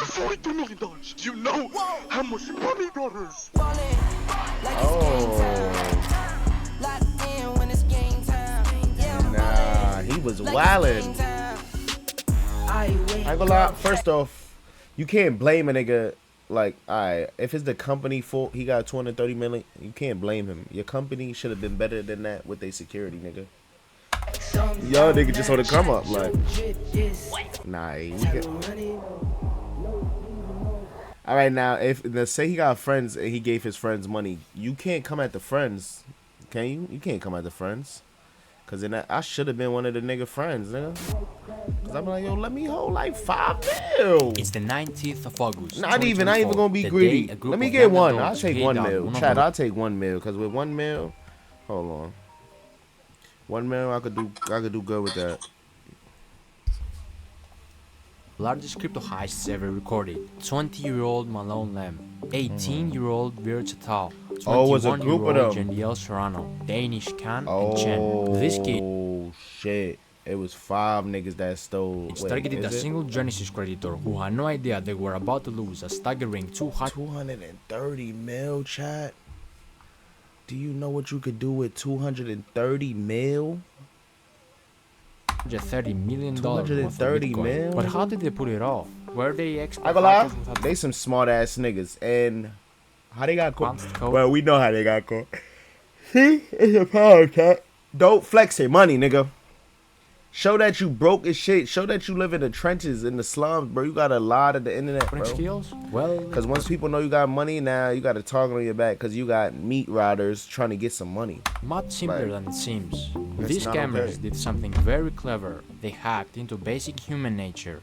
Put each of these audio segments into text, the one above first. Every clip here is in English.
$42 million. You know how much money that is. Nah, he was wildin'. I ain't gonna lie. First off, you can't blame a nigga. Like, alright, if it's the company fault, he got 230 million. You can't blame him. Your company should have been better than that with their security, nigga. Y'all nigga just on the come up, like, nah. Alright, now if let's say he got friends and he gave his friends money, you can't come at the friends, can you? You can't come at the friends. Cause then I should have been one of the nigga friends, nigga. Cause I'm like, yo, let me hold like 5 mil. It's the 19th of August. Not even, I ain't even gonna be greedy. Let me get one. I'll take 1 mil. Chad, I'll take 1 mil. Cause with 1 mil, hold on. 1 mil, I could do good with that. Largest crypto heists ever recorded. 20-year-old Malone, 18-year-old Virtual, 21-year-old Janelle Serrano, Danish Khan, and Chen. This kid. Oh shit! It was 5 niggas that stole. It targeted a single Genesis creditor who had no idea they were about to lose a staggering 230 mil, chat. Do you know what you could do with 230 mil? $30 million. 230 mil. But how did they pull it off? Were they experts? I gonna lie, they some smart ass niggas, and how they got caught? Well, we know how they got caught. See, it's a power cat. Don't flex your money, nigga. Show that you broke as shit. Show that you live in the trenches, in the slums, bro. You got a lot of the internet, bro. Skills? Well, because once people know you got money, now you got a target on your back because you got meat riders trying to get some money. Much simpler than it seems. These scammers did something very clever. They hacked into basic human nature.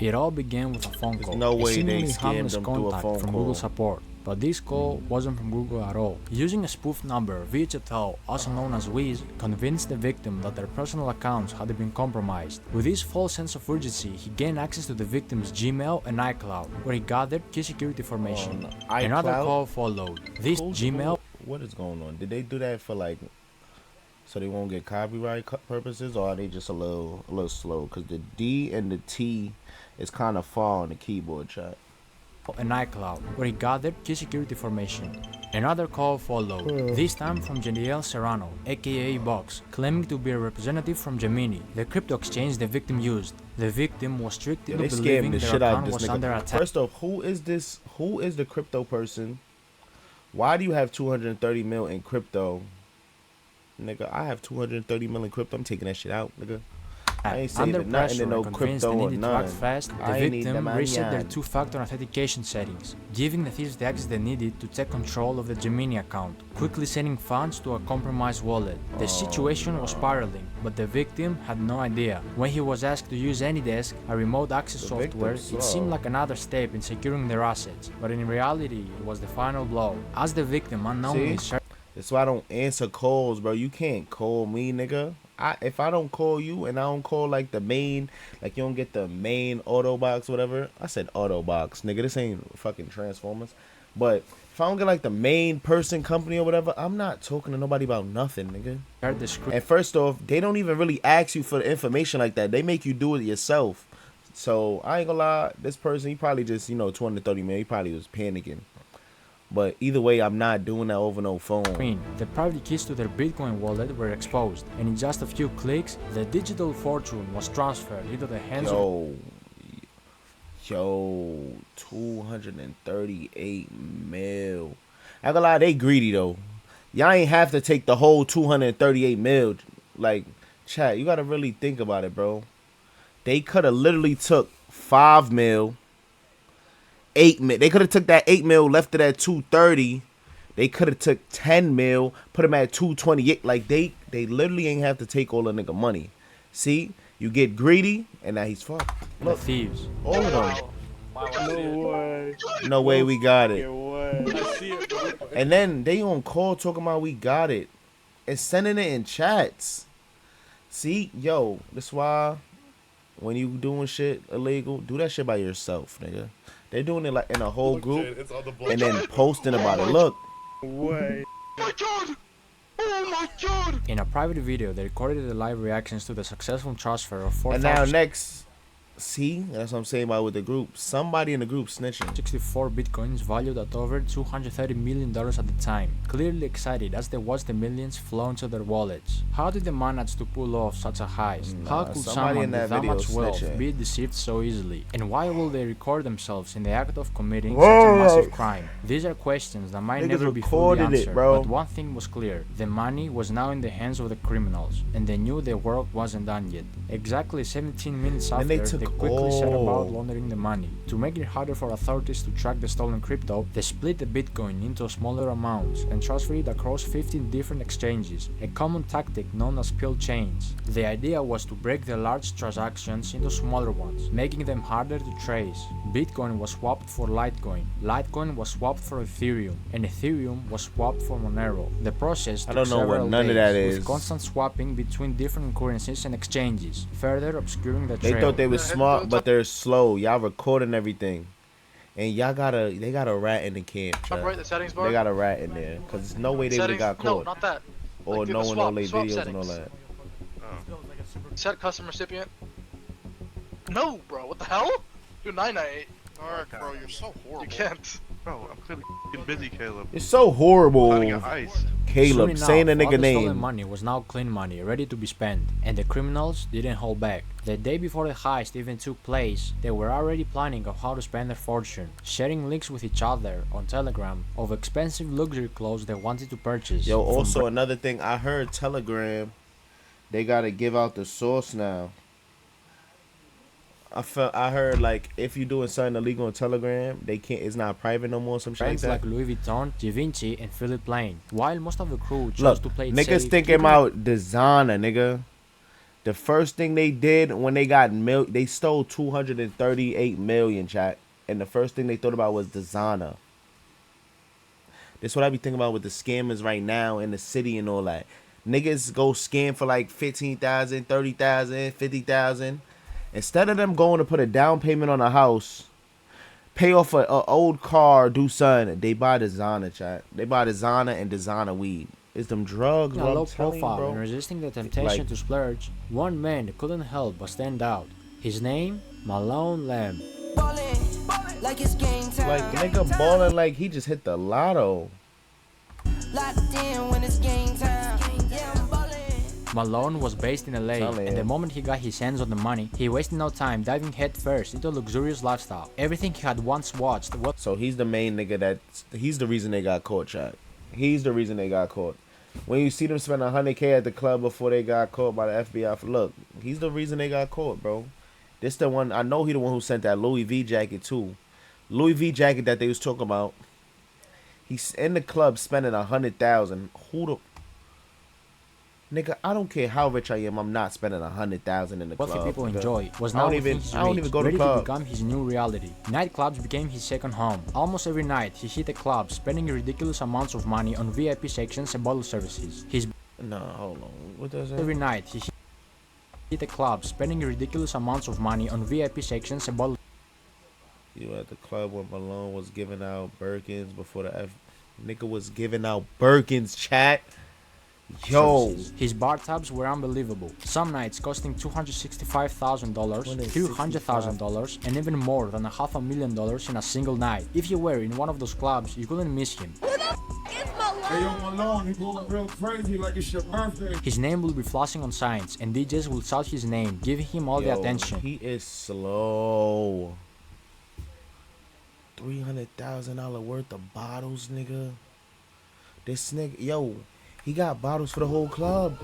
It all began with a phone call. There's no way they seemingly scammed harmless them through a contact phone from call. Google support. But this call wasn't from Google at all. Using a spoof number, Virtual, also known as Wiz, convinced the victim that their personal accounts had been compromised. With this false sense of urgency, he gained access to the victim's Gmail and iCloud, where he gathered key security information. Another call followed. This Gmail... What is going on? Did they do that for like... so they won't get copyright purposes, or are they just a little slow? Because the D and the T is kind of far on the keyboard, chat. And iCloud, where he gathered key security information. Another call followed, this time from Janelle Serrano, aka Box, claiming to be a representative from Gemini, the crypto exchange the victim used. The victim was tricked into believing their account was under attack. First off, who is this? Who is the crypto person? Why do you have 230 mil in crypto? Nigga, I have 230 mil in crypto. I'm taking that shit out, nigga. I ain't Under saying pressure no and convinced they crypto or needed to act none. fast, the victim reset their two-factor authentication settings, giving the thieves the access they needed to take control of the Gemini account, quickly sending funds to a compromised wallet. The situation was spiraling, but the victim had no idea. When he was asked to use AnyDesk, a remote access software, it seemed like another step in securing their assets, but in reality, it was the final blow. As the victim unknowingly that's why I don't answer calls, bro. You can't call me, nigga. If I don't call you and I don't call like the main, like you don't get the main auto box, whatever. I said auto box, nigga. This ain't fucking Transformers. But if I don't get like the main person, company or whatever, I'm not talking to nobody about nothing, nigga. And first off, they don't even really ask you for the information like that. They make you do it yourself. So I ain't gonna lie, this person, he probably just, 230 million. He probably was panicking. But either way, I'm not doing that over no phone. The private keys to their Bitcoin wallet were exposed, and in just a few clicks, the digital fortune was transferred into the hands of... Yo, 238 mil. I ain't gonna lie, they greedy though. Y'all ain't have to take the whole 238 mil. Like, chat, you gotta really think about it, bro. They could have literally took 5 mil. 8 mil. They could have took that 8 mil, left it at 230. They could have took 10 mil, put them at 228. Like they literally ain't have to take all the nigga money. See, you get greedy, and now he's fucked. Look, the thieves. All of them. No way. No way we got it. And then they on call talking about we got it, and sending it in chats. See, yo, that's why when you doing shit illegal, do that shit by yourself, nigga. They're doing it like in a whole group and then posting about it. Look. Way. Oh my god! Oh forfeiture. In a private video, they recorded the live reactions to the successful transfer of And now 4,064 next, see, that's what I'm saying about with the group. Somebody in the group snitching. bitcoins valued at over $230 million at the time, clearly excited as they watched the millions flow into their wallets. How did they manage to pull off such a heist? How could somebody someone in that with that video much wealth snitching. be deceived so easily? And why will they record themselves in the act of committing such a massive crime? These are questions that might Niggas never be fully recorded it, answered, bro. but one thing was clear: the money was now in the hands of the criminals, and they knew their work wasn't done yet. Exactly 17 minutes And after, they they took quickly set about all. laundering the money. To make it harder for authorities to track the stolen crypto, they split the Bitcoin into smaller amounts and transferred it across 15 different exchanges, a common tactic known as pill chains. The idea was to break the large transactions into smaller ones, making them harder to trace. Bitcoin was swapped for Litecoin, Litecoin was swapped for Ethereum, and Ethereum was swapped for Monero. The process took I don't know what several none of days, that is. with constant swapping between different currencies and exchanges, further obscuring the trail. They thought they was smart, but they're slow. Y'all recording everything. And they got a rat in the camp. Top Chuck. right, the settings bar. They got a rat in there. Because there's no way they would have got No, caught. not that. Or Like, do no the one swap- no late swap videos and all settings. that. Set custom recipient. No, bro. What the hell? Do 998. Alright, bro, you're so horrible. You can't. Bro, I'm clearly f***ing busy, Caleb. It's so horrible. Planning a heist. Caleb, Soon saying a enough, all nigga the stolen name. money was now clean money, ready to be spent, and the criminals didn't hold back. The day before the heist even took place, they were already planning on how to spend their fortune, sharing links with each other on Telegram of expensive luxury clothes they wanted to purchase. Yo, From also another thing, I heard Telegram, they gotta give out the source now. I heard like if you doing something illegal on Telegram, they can't. It's not private no more. Some shit like brands that. like Louis Vuitton, Givenchy, and Philip Plain. While most of the crew chose Look, to play it niggas safe, thinking keeping about designer, nigga. The first thing they did when they got they stole 238 million, chat, and the first thing they thought about was designer. That's what I be thinking about with the scammers right now in the city and all that. Niggas go scam for like 15,000, 30,000, 50,000. Instead of them going to put a down payment on a house, pay off a old car, do something, they buy designer, chat. They buy designer and designer weed. It's them drugs, a bro. low I'm telling you, profile bro. and resisting the temptation Like- to splurge, one man couldn't help but stand out. His name, Malone Lamb. Like it's game time. Like nigga balling like he just hit the lotto. Locked in when it's game time. Yeah, I'm ballin'. Malone was based in LA, Tell and him. the moment he got his hands on the money, he wasted no time diving headfirst into a luxurious lifestyle. Everything he had once watched was So he's the main nigga he's the reason they got caught, chat. He's the reason they got caught. When you see them spend 100K at the club before they got caught by the FBI, look, he's the reason they got caught, bro. This the one, I know he the one who sent that Louis V jacket too. Louis V jacket that they was talking about. He's in the club spending 100,000. Who the nigga? I don't care how rich I am. I'm not spending 100,000 in the wealthy club. people nigga. enjoy, was I now don't within even- his I don't reach, even go to ready to clubs. become his new reality. Nightclubs became his second home. Almost every night, he hit a club, spending ridiculous amounts of money on VIP sections and bottle services. No, hold on. What does Every that? night, he hit a club, spending ridiculous amounts of money on VIP sections and bottle You at the club when Malone was giving out Birkins before the nigga was giving out Birkins, chat. Yo, services. His bar tabs were unbelievable. Some nights costing $265,000, $300,000, and even more than $500,000 in a single night. If you were in one of those clubs, you couldn't miss him. Hey, yo, Malone, he going real crazy like it's your birthday. His name will be flashing on signs, and DJs will shout his name, giving him all the yo, attention. he is slow. $300,000 worth of bottles, nigga. This nigga, yo, he got bottles for the whole club.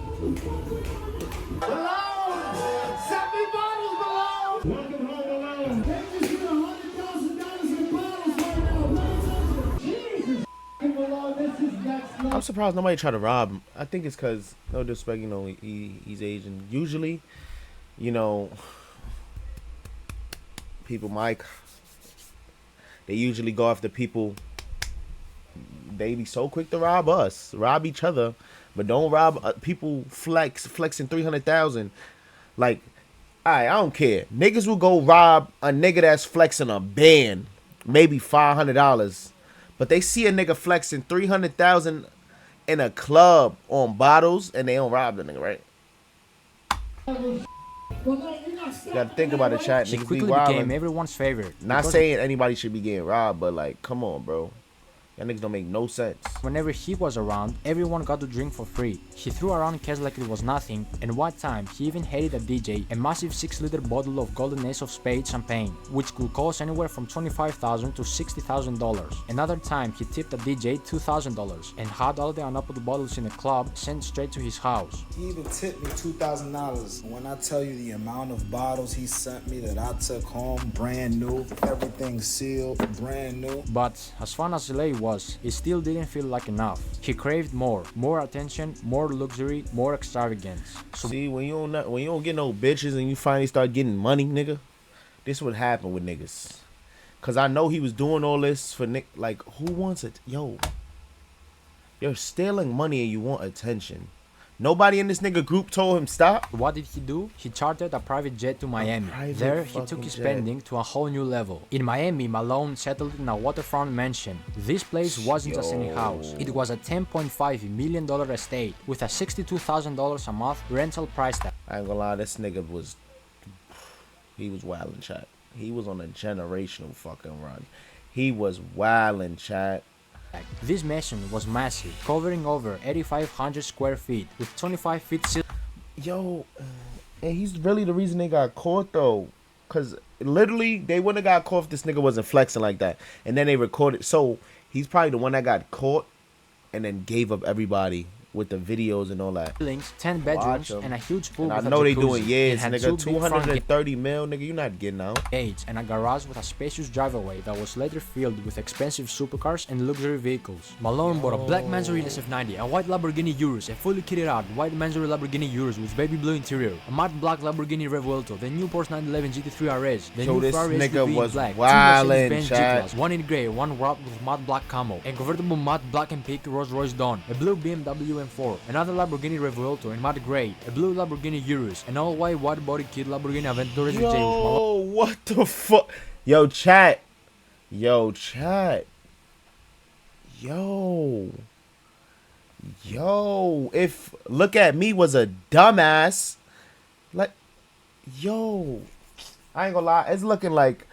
Malone! 70 bottles, Malone! Welcome home, Malone. They just hit $100,000 in bottles right now. Jesus, Malone, this is next level. I'm surprised nobody tried to rob him. I think it's because, no disrespect, you know, he's Asian. Usually, you know, people, Mike, they usually go after people. They be so quick to rob us, rob each other, but don't rob people flexing 300,000. Like, I don't care. Niggas will go rob a nigga that's flexing a band, maybe $500, but they see a nigga flexing 300,000 in a club on bottles and they don't rob the nigga, right? You gotta think about it, chat. He Niggas be quickly became wildin'. everyone's favorite. Not saying anybody should be getting robbed, but like, come on, bro. That niggas don't make no sense. Whenever he was around, everyone got to drink for free. He threw around cash like it was nothing, and one time he even handed a DJ a massive 6-liter bottle of Golden Ace of Spades champagne, which could cost anywhere from $25,000 to $60,000. Another time he tipped a DJ $2,000 and had all the unopened bottles in the club sent straight to his house. He even tipped me $2,000. When I tell you the amount of bottles he sent me that I took home, brand new, everything sealed, brand new. But as fun as LA was, it still didn't feel like enough. He craved more attention, more luxury, more extravagance. So see, when you don't get no bitches and you finally start getting money, nigga, this would happen with niggas. Cause I know he was doing all this for like, who wants it? Yo, you're stealing money and you want attention. Nobody in this nigga group told him stop. what did he do? He chartered a private jet to Miami. There, he took his spending to a whole new level. In Miami, Malone settled in a waterfront mansion. This place wasn't just any house. It was a $10.5 million estate with a $62,000 a month rental price tag. I ain't gonna lie, this nigga was, he was wildin', chat. He was on a generational fucking run. He was wildin', chat. This mansion was massive, covering over 8,500 square feet with 25 feet ceiling. Yo, and he's really the reason they got caught though, cause literally they wouldn't have got caught if this nigga wasn't flexing like that. And then they recorded, so he's probably the one that got caught, and then gave up everybody with the videos and all that. 10 bedrooms and a huge pool. And I with know a they jacuzzi. doing years, It had nigga. 2 big front 230 mil, nigga. You not getting out. gates and a garage with a spacious driveway that was later filled with expensive supercars and luxury vehicles. Malone bought a black Mansory SF90, a white Lamborghini Urus, a fully kitted out white Mansory Lamborghini Urus with baby blue interior, a matte black Lamborghini Revuelto, the new Porsche 911 GT3 RS, the Yo, new this Ferrari nigga SUV in was black, 2 wildin', Mercedes-Benz chat. G-Class, one in grey, one wrapped with matte black camo, a convertible matte black and pink Rolls Royce Dawn, a blue BMW M4, another Lamborghini Revuelto in matte grey, a blue Lamborghini Urus, an all-white wide-body kit Lamborghini Aventador SVJ with Malone. Yo, what the fuck? Yo, chat. Yo, chat. Yo. Yo. If Look At Me was a dumbass, like, yo, I ain't gonna lie. It's looking like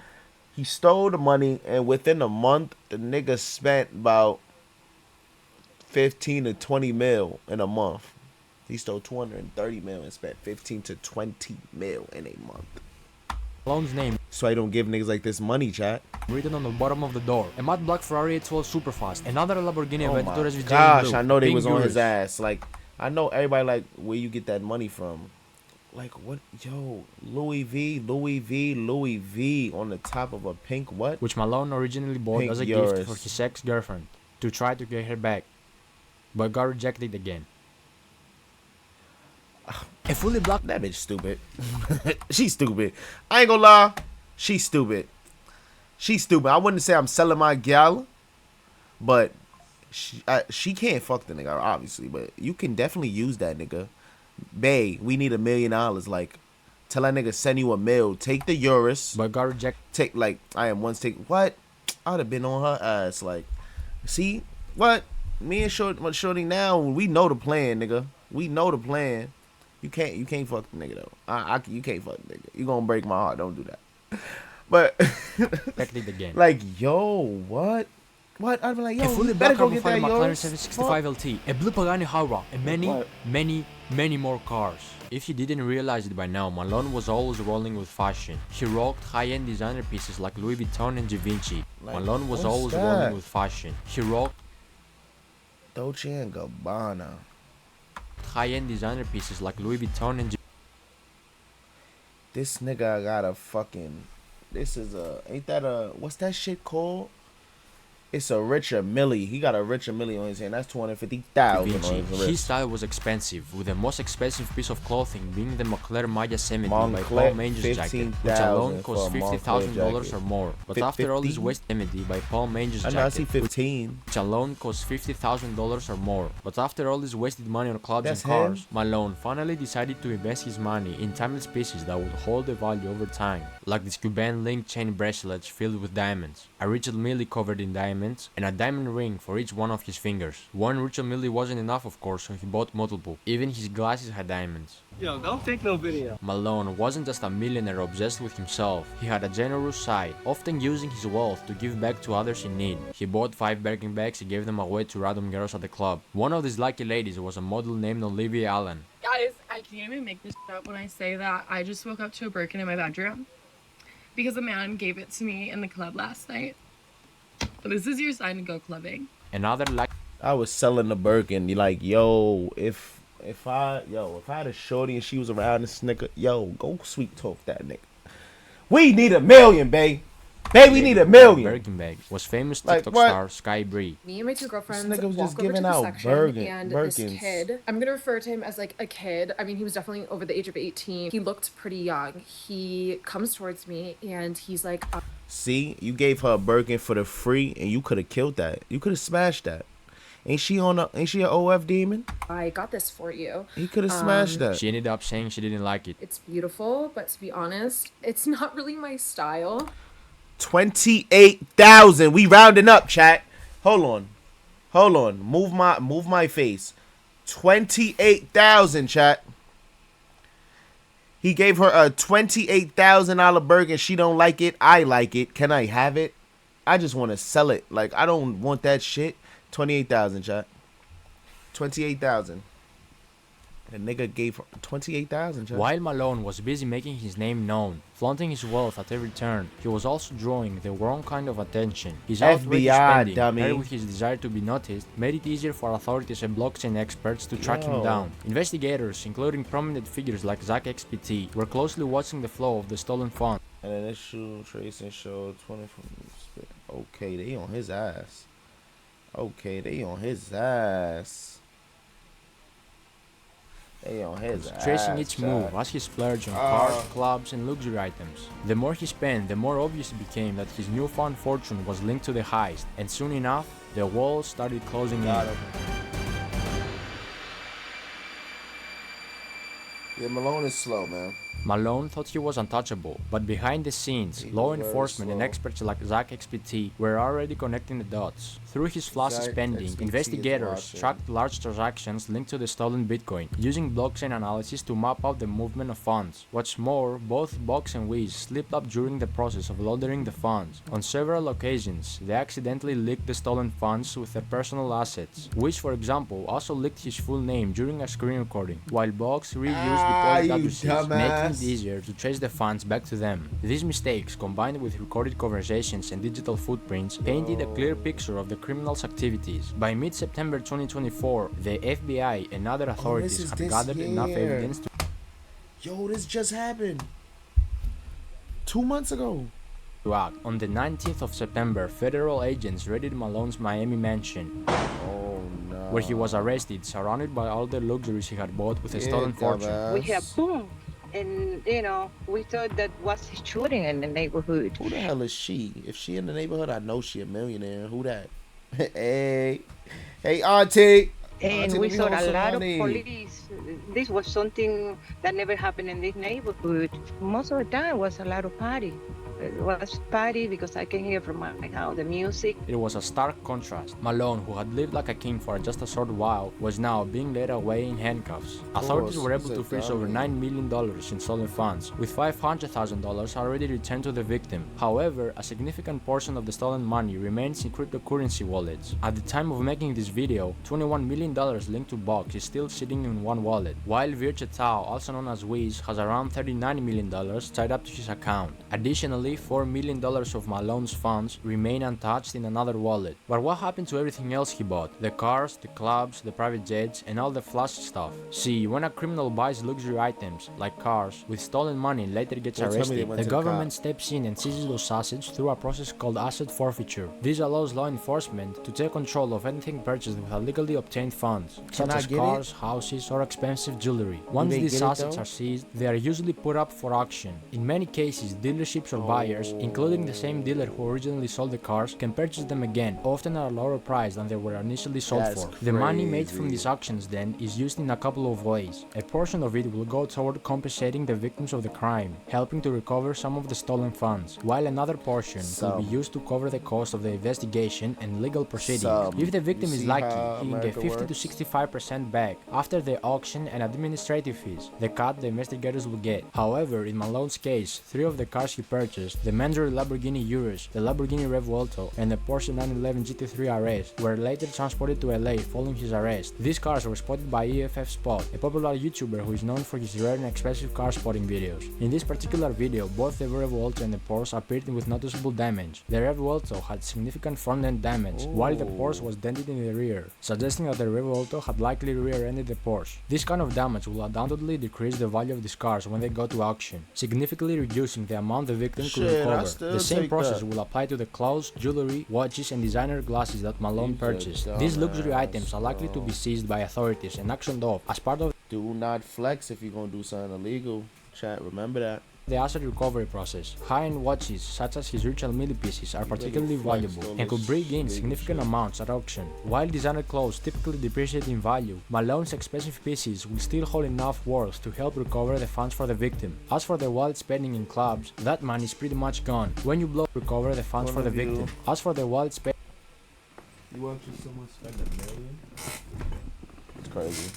he stole the money, and within a month, the nigga spent about 15 to 20 mil in a month. He stole 230 mil and spent 15 to 20 mil in a month. Malone's name So I don't give niggas like this money, chat. written on the bottom of the door. A matte black Ferrari 12 Superfast, another Lamborghini Oh Aventador my SVJ in gosh, blue, I know they pink was on his Urus. ass. Like, I know everybody like where you get that money from. Like, what? Yo, Louis V on the top of a pink what? Which Malone originally bought Pink as a Urus. gift for his ex-girlfriend to try to get her back, but got rejected again. A fully black That bitch stupid. She's stupid. I ain't gonna lie. She's stupid. She's stupid. I wouldn't say I'm selling my gal, but she can't fuck the nigga, obviously. But you can definitely use that nigga. Bae, we need $1 million. Like, tell that nigga send you $1 million. Take the Urus. but got rejected. Take, like, I am once take. What? I'd have been on her ass. Like, see? What? Me and Shorty now, we know the plan, nigga. We know the plan. You can't fuck the nigga though. You can't fuck the nigga. You gonna break my heart. Don't do that. But Rejected again. like, yo, what? What? I'd be like, yo, A fully you black better go carbon get fiber that McLaren yours. 765 LT, a blue Pagani Howrah, and What? many more cars. If you didn't realize it by now, Malone was always rolling with fashion. He rocked high-end designer pieces like Louis Vuitton and Givenchy. Like, Malone was what's always that? rolling with fashion. He rocked Dolce and Gabbana. high-end designer pieces like Louis Vuitton and This nigga got a fucking. This is a. Ain't that a. What's that shit called? It's a Richard Millie. He got a Richard Millie on his hand. That's 250,000 on Givenchy. his His wrist. style was expensive, with the most expensive piece of clothing being the Moncler Maya 70 by Moncler Paul Manger's jacket, which alone 15,000 cost for a Moncler $50,000 or jacket. more. But after all this 50? waste 70 by Paul Manger's I know. I see jacket, 15. which alone cost $50,000 or more. But after all this wasted money on clubs That's and cars, him? Malone finally decided to invest his money in timeless pieces that would hold the value over time, like these Cuban link chain bracelets filled with diamonds, a Richard Mille covered in diamonds diamonds, and a diamond ring for each one of his fingers. One ritual milli wasn't enough, of course, so he bought multiple. Even his glasses had diamonds. Yo, don't take no video. Malone wasn't just a millionaire obsessed with himself. He had a generous side, often using his wealth to give back to others in need. He bought 5 Birkin bags and gave them away to random girls at the club. One of these lucky ladies was a model named Olivia Allen. Guys, I can't even make this up when I say that I just woke up to a Birkin in my bedroom because a man gave it to me in the club last night. This is your sign to go clubbing. Another lucky I was selling the Birkin. You like, yo, if I had a shorty and she was around this nigga, yo, go sweet talk that nigga. We need $1 million, babe. Babe, we need $1 million. Birkin bag was famous Like, TikTok what? star Sky Bree. Me and my two girlfriends This nigga was walk just over giving to the out section, and Birkins. this kid, I'm gonna refer to him as like a kid. I mean, he was definitely over the age of 18. He looked pretty young. He comes towards me and he's like, See, you gave her a Birkin for the free, and you could have killed that. You could have smashed that. Ain't she an OF demon? I got this for you. He could have smashed that. She ended up saying she didn't like it. It's beautiful, but to be honest, it's not really my style. 28,000. We rounding up, chat. Hold on. Move my face. 28,000, chat. He gave her a $28,000 Birkin. She don't like it. I like it. Can I have it? I just want to sell it. Like, I don't want that shit. 28,000, chat. 28,000. The nigga gave her 28,000, chat. While Malone was busy making his name known, flaunting his wealth at every turn, he was also drawing the wrong kind of attention. His outrageous FBI, spending, dummy. paired with his desire to be noticed, made it easier for authorities and blockchain experts to track him down. Investigators, including prominent figures like Zach XPT, were closely watching the flow of the stolen funds. And then this shoe tracing showed 20 from. Okay, they on his ass. Okay, they on his ass. They on his ass. Tracing each chat. move as he splurged on cars, clubs, and luxury items. The more he spent, the more obvious it became that his newfound fortune was linked to the heist, and soon enough, the walls started closing in. Yeah, Malone is slow, man. Malone thought he was untouchable, but behind the scenes, law enforcement and experts like Zach XPT were already connecting the dots. Through his flashy Zach spending, XPT investigators is tracked large transactions linked to the stolen Bitcoin, using blockchain analysis to map out the movement of funds. What's more, both Box and Wiz slipped up during the process of laundering the funds. On several occasions, they accidentally leaked the stolen funds with their personal assets. Wiz, for example, also leaked his full name during a screen recording, while Box reused deposit addresses, making it easier to trace the funds back to them. These mistakes, combined with recorded conversations and digital footprints, painted a clear picture of the criminals' activities. By mid-September 2024, the FBI and other authorities had gathered enough evidence to Yo, this just happened 2 months ago. act. On the 19th of September, federal agents raided Malone's Miami mansion, Oh no. where he was arrested, surrounded by all the luxuries he had bought with a stolen fortune. We hear boom, and we thought that was a shooting in the neighborhood. Who the hell is she? If she in the neighborhood, I know she a millionaire. Who that? Hey, auntie. And Auntie, we let me saw hold a some lot of money. police. This was something that never happened in this neighborhood. Most of the time was a lot of party. It was party because I can hear from my house the music. It was a stark contrast. Malone, who had lived like a king for just a short while, was now being led away in handcuffs. Authorities were able to freeze over $9 million in stolen funds, with $500,000 already returned to the victim. However, a significant portion of the stolen money remains in cryptocurrency wallets. At the time of making this video, $21 million linked to Box is still sitting in one wallet, while Virche Tao, also known as Wiz, has around $39 million tied up to his account. Additionally, $4 million of Malone's funds remain untouched in another wallet. But what happened to everything else he bought? The cars, the clubs, the private jets, and all the flashy stuff. See, when a criminal buys luxury items, like cars, with stolen money and later gets arrested, the government steps in and seizes those assets through a process called asset forfeiture. This allows law enforcement to take control of anything purchased with a legally obtained funds, Can such I as get cars, it? houses, or expensive jewelry. Once they these get it, assets though? are seized, they are usually put up for auction. In many cases, dealerships or buyers, including the same dealer who originally sold the cars, can purchase them again, often at a lower price than they were initially sold That's for. The money made crazy. from these auctions then is used in a couple of ways. A portion of it will go toward compensating the victims of the crime, helping to recover some of the stolen funds, while another portion will be used to cover the cost of the investigation and legal proceedings. If the victim is lucky, he can get 50 to 65% back after the auction and administrative fees, the cut the investigators will get. However, in Malone's case, 3 of the cars he purchased, the Mandatory Lamborghini Urus, the Lamborghini Revuelto, and the Porsche 911 GT3 RS, were later transported to LA following his arrest. These cars were spotted by EFF Spot, a popular YouTuber who is known for his rare and expensive car spotting videos. In this particular video, both the Revuelto and the Porsche appeared with noticeable damage. The Revuelto had significant front-end damage, while the Porsche was dented in the rear, suggesting that the Revuelto had likely rear-ended the Porsche. This kind of damage will undoubtedly decrease the value of these cars when they go to auction, significantly reducing the amount the victim could recover. The same process will apply to the clothes, jewelry, watches, and designer glasses that Malone purchased. These luxury items are likely to be seized by authorities and auctioned off as part of Do not flex if you're gonna do something illegal. Chat, remember that. the asset recovery process. High-end watches, such as his Richard Mille pieces, are particularly valuable and could bring in significant amounts at auction. While designer clothes typically depreciate in value, Malone's expensive pieces will still hold enough worth to help recover the funds for the victim. As for the wild spending in clubs, that money is pretty much gone. When you blow, recover the funds for the victim. As for the wild spending, You watching someone spend $1 million? It's crazy.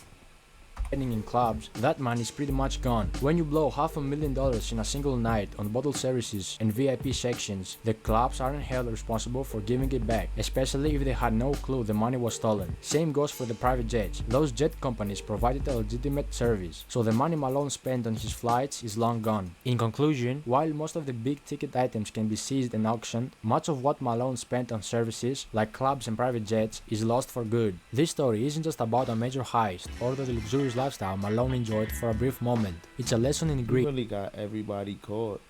in clubs, that money is pretty much gone. When you blow $500,000 in a single night on bottle services and VIP sections, the clubs aren't held responsible for giving it back, especially if they had no clue the money was stolen. Same goes for the private jets. Those jet companies provided a legitimate service, so the money Malone spent on his flights is long gone. In conclusion, while most of the big ticket items can be seized and auctioned, much of what Malone spent on services, like clubs and private jets, is lost for good. This story isn't just about a major heist or the luxurious lifestyle Malone enjoyed for a brief moment. It's a lesson in greed. Really got everybody caught.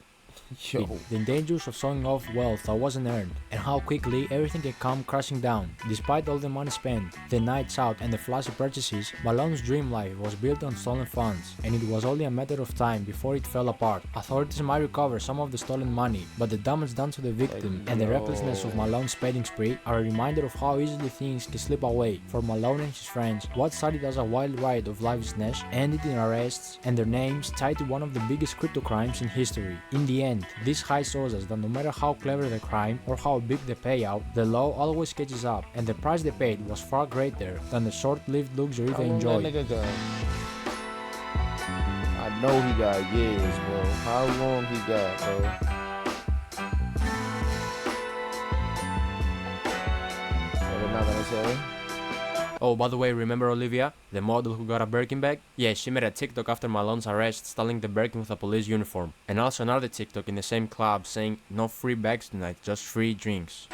Yo. The dangers of showing off wealth that wasn't earned, and how quickly everything can come crashing down. Despite all the money spent, the nights out, and the flashy purchases, Malone's dream life was built on stolen funds, and it was only a matter of time before it fell apart. Authorities might recover some of the stolen money, but the damage done to the victim and the recklessness of Malone's spending spree are a reminder of how easily things can slip away. For Malone and his friends, what started as a wild ride of lavishness ended in arrests and their names tied to one of the biggest crypto crimes in history. In the end, this heist shows us that no matter how clever the crime or how big the payout, the law always catches up, and the price they paid was far greater than the short-lived luxury they enjoyed. I know he got years, bro. How long he got, bro? What am I gonna say? Oh, by the way, remember Olivia, the model who got a Birkin bag? Yeah, she made a TikTok after Malone's arrest styling the Birkin with a police uniform. And also another TikTok in the same club saying, "No free bags tonight, just free drinks."